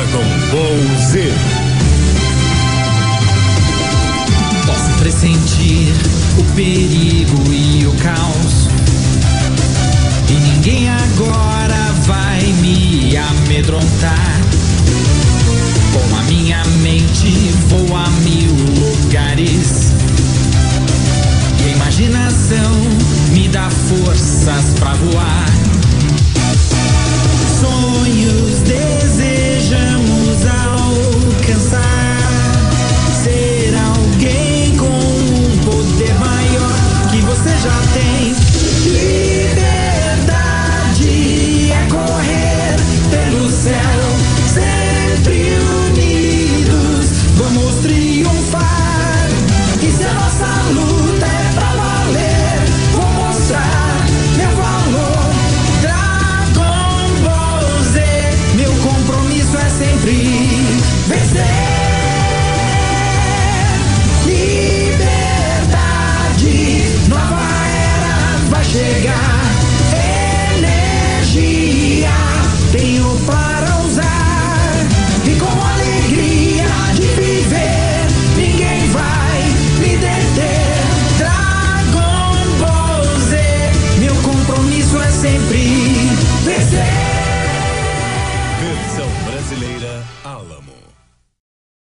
Dragon Ball Z. Posso pressentir o perigo e o caos, e ninguém agora vai me amedrontar. Com a minha mente vou a 1000 lugares, e a imaginação me dá forças pra voar. Sonhos desejamos alcançar, ser alguém com um poder maior que você já tem. Liberdade é correr pelo céu, sempre unidos vamos triunfar. E se a nossa luta é pra valer, vou mostrar meu valor. Dragon Ball Z, meu compromisso é sempre vencer. Liberdade, nova era vai chegar.